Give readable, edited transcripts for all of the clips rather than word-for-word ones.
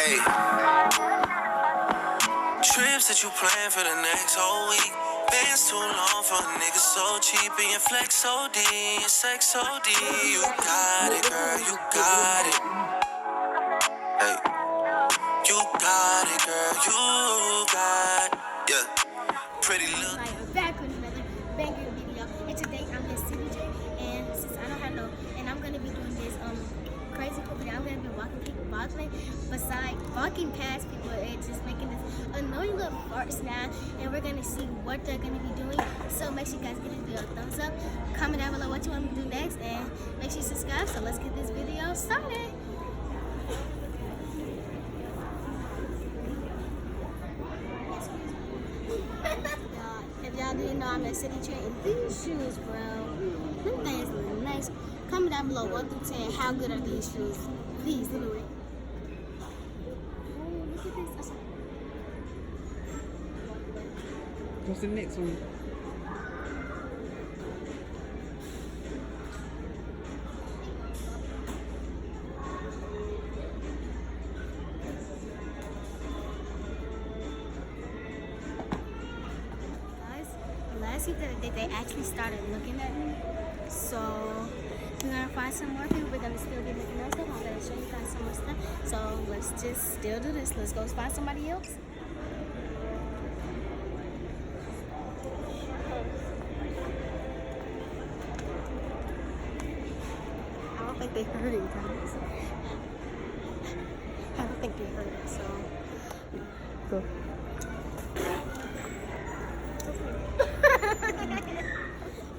Hey, trips that you plan for the next whole week. Bands too long for a nigga so cheap. And your flex so D, your sex so D. You got it, girl, you got it. Hey, you got it, girl, you got it. Yeah, pretty little. I'm back with another banger video, and today I'm in CDJ, and since I don't have no, and I'm gonna be doing this crazy cool video. I'm gonna be walking past people and just making this annoying little fart sound, and we're gonna see what they're gonna be doing. So make sure you guys give this video a thumbs up, comment down below what you want me to do next, and make sure you subscribe. So let's get this video started. If y'all didn't know, I'm at City Trade, and these shoes, bro, them things look nice. Comment down below 1 through 10, how good are these shoes? Please do it. Oh, look at this. What's the next one? Last week that they actually started looking at me, so we're gonna find some more people. We're gonna still be looking at stuff. I'm gonna show you guys some more stuff. So let's just still do this. Let's go find somebody else. I don't think they heard it, guys. I don't think they heard it, so Go.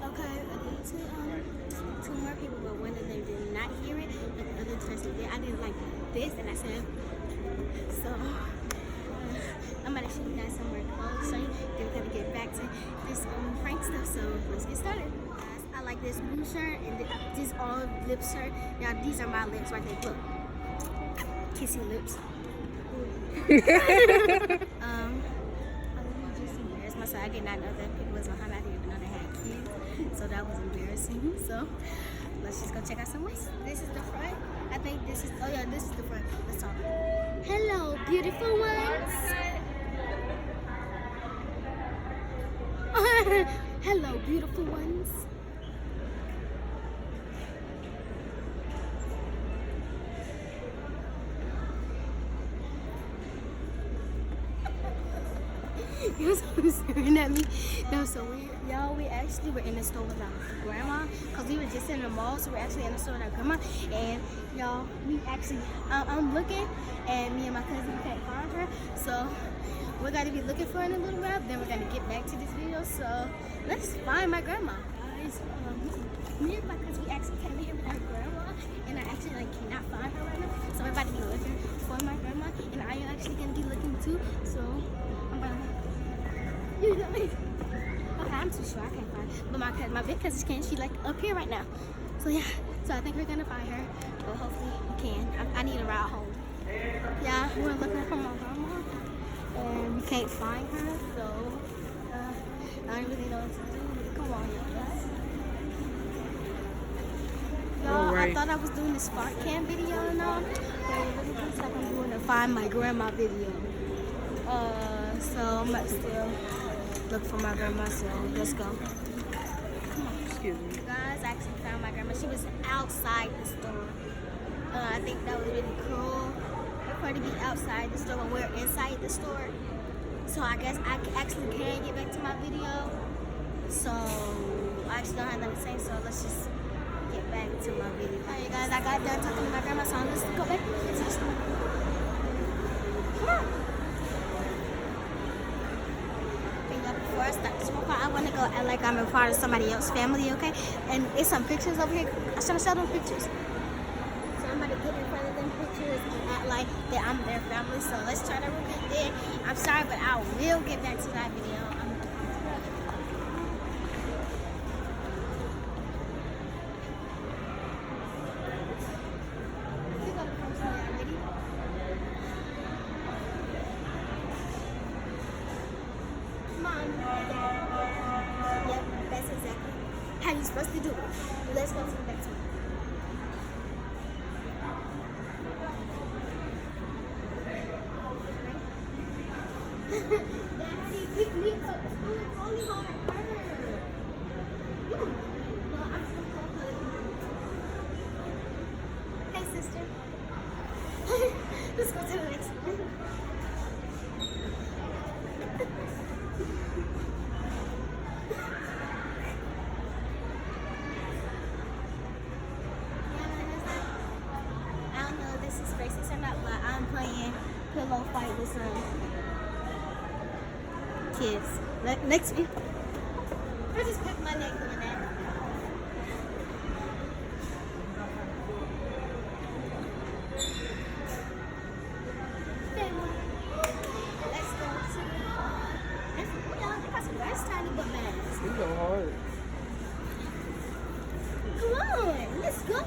Okay, I did two more people, but one of them did not hear it, but the other person did. I did like this, and I said, so I'm gonna show you guys some more clothes. So then we're gonna get back to this prank stuff. So let's get started. Guys, I like this blue shirt and this all lip shirt. Now these are my lips right there. Look, kissing lips. So I did not know that people was behind. I didn't even know they had kids, so that was embarrassing. So let's just go check out some ways. This is the front. I think this is. Oh yeah, this is the front. Let's talk. Hello, beautiful ones. Hello, beautiful ones. You was staring at me. That was so weird. Y'all, we actually were in the store with our grandma because we were just in the mall, so we're actually in the store with our grandma. And y'all, we actually, I'm looking, and me and my cousin can't find her. So we're going to be looking for her in a little while. Then we're going to get back to this video. So let's find my grandma, guys. Me and my cousin, we actually came here with our grandma, and I actually cannot find her right now. So we're about to be looking for my grandma, and I am actually going to be looking too. So I'm going to. You know me? Okay, I'm too sure I can't find her. But my big cousin can. She up here right now. So yeah. So I think we're gonna find her. But hopefully we can. I need a ride home. Yeah, we're looking for my grandma, and we can't find her. So I don't really know what to do. Come on, y'all. Right. I thought I was doing the spark cam video and all, but it really looks like I'm doing a find my grandma video. So I'm about to still look for my grandma, so let's go. Come on. Excuse me. Guys, I actually found my grandma. She was outside the store. I think that was really cool for her to be outside the store when we're inside the store. So I guess I actually can get back to my video. So I actually don't have nothing to say, so let's just get back to my video. Alright guys, I got done talking to my grandma, so let's go back to the store. Come on. Before I start this part, I want to go act like I'm a part of somebody else's family, okay? And it's some pictures over here. I'm trying to show them pictures. So I'm going to get in front of them pictures and act like that I'm their family. So let's try to repeat it. I'm sorry, but I will get back to that video. Yep, that's exactly how you're supposed to do it. Let's go to the next one. Daddy, pick me up. Oh, it's only hard. No, I'm so cold. Hey, sister. Let's go to the next one. I don't know if this is racist or not, but I'm playing pillow fight with some kids. Next week. I just cracked my neck doing that. Let's go to. They got some nice tiny butt bags. These are hard. Come on, let's go.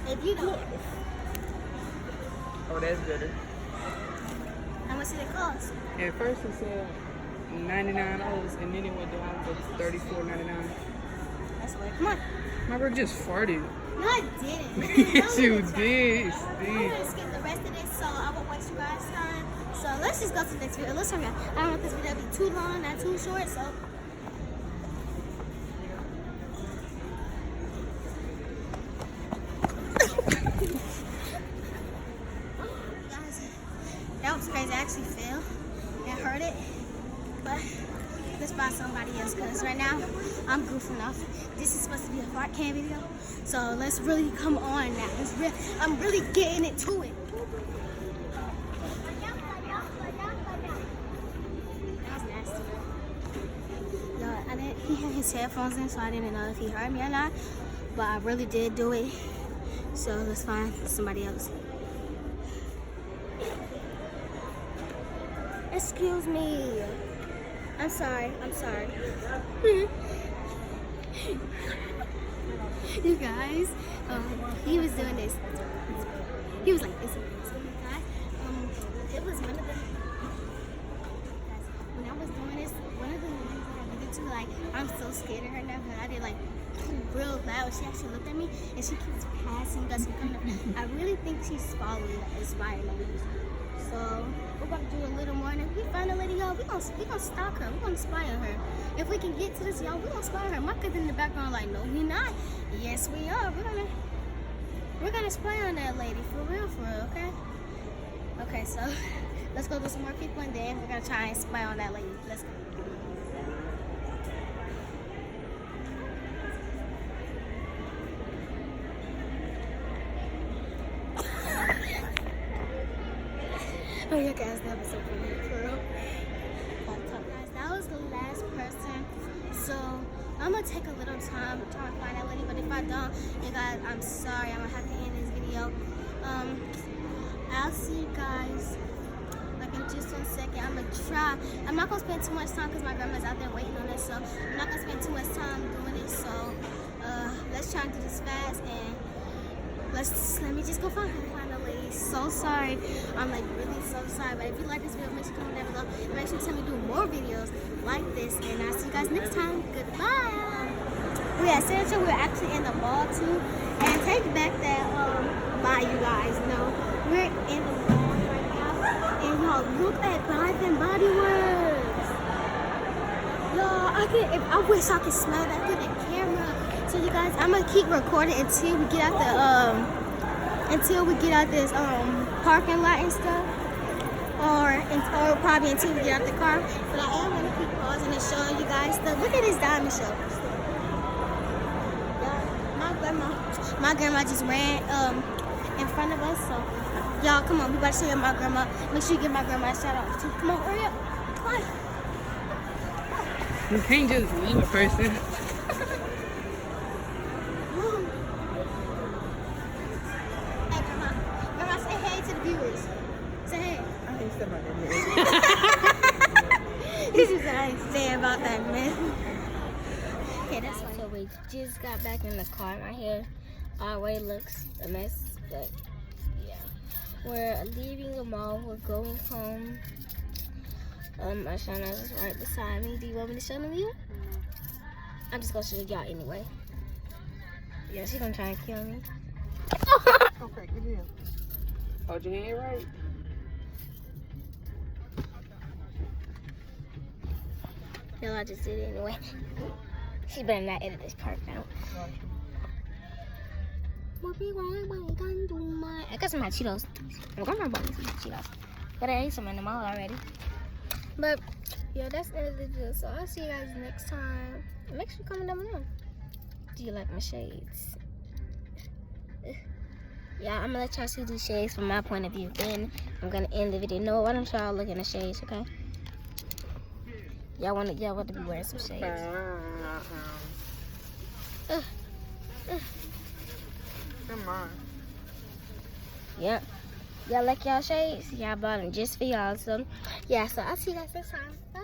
If you don't, Oh, that's better. how much did it cost? At first it said $99, and then it went down to $34.99. That's what. Come on. My bro just farted. No, I didn't. Yes, you did, I'm Steve. gonna skip the rest of this, so I won't waste you guys' time. So let's just go to the next video. Let's hurry up. I don't want this video to be too long, not too short. So. Guys, that was crazy. I actually fell and hurt it, but let's buy somebody else because right now I'm goofing off. This is supposed to be a fart can video, so let's really come on now. I'm really getting into it. That was nasty. Yo, he had his headphones in, so I didn't know if he heard me or not, but I really did do it. So let's find somebody else. Excuse me. I'm sorry. You guys, he was doing this. He was like this. It was one of the guys, when I was doing this, one of the ones that I did to, like, I'm so scared of her now, but I did like real loud. She actually looked at me and she keeps passing us and coming up. I really think she's following, inspiring me. So we're about to do a little more, and if we find a lady, y'all, we gonna stalk her. We're gonna spy on her. If we can get to this, y'all, we're gonna spy on her. My cousin in the background like, no, we not. Yes, we are. We're gonna spy on that lady for real, okay? Okay, so let's go do some more people, and then we're gonna try and spy on that lady. Let's go. Oh yeah, guys, that was so funny, for real. Guys, that was the last person. So I'm gonna take a little time to try and find that lady, but if I don't, you guys, I'm sorry. I'm gonna have to end this video. I'll see you guys like in just 1 second. I'm gonna try. I'm not gonna spend too much time because my grandma's out there waiting on us, so I'm not gonna spend too much time doing it. So let's try and do this fast, and let me just go find the lady. So sorry. I'm like really so sorry. But if you like this video, make sure to comment down below. And make sure to tell me to do more videos like this. And I'll see you guys next time. Goodbye. We at Central. We're actually in the mall too. And take back that bye, you guys. No, we're in the mall right now. And y'all look at Bath and Body Works. Y'all, I wish I could smell that through the camera. So you guys, I'm gonna keep recording until we get out this parking lot and stuff, or probably until we get out the car. But I am gonna keep pausing and showing you guys stuff. Look at this diamond show. My grandma just ran in front of us. So y'all, come on, we about to show you my grandma. Make sure you give my grandma a shout out too. Come on, hurry up. Come on. You can't just leave a person. This is what I say about that, man. Okay, that's fine. So we just got back in the car. My hair already looks a mess, but yeah. We're leaving the mall. We're going home. My Shana is right beside me. Do you want me to show them you? I'm just gonna show y'all anyway. Yeah, she's gonna try and kill me. Okay, good deal. Hold your hand right. No, I just did it anyway. She better not edit this part out. I got some hot Cheetos. I'm going to buy some hot Cheetos. But I ate some in the mall already. But, yeah, that's the end of the video. So I'll see you guys next time. And make sure you comment down below. Do you like my shades? Yeah, I'm gonna let y'all see these shades from my point of view. Then I'm gonna end the video. No, why don't y'all look in the shades, okay? Y'all want to be wearing some shades. Come on. Yeah. Y'all like y'all shades? Y'all bought them just for y'all. So, yeah, so I'll see you guys next time. Bye.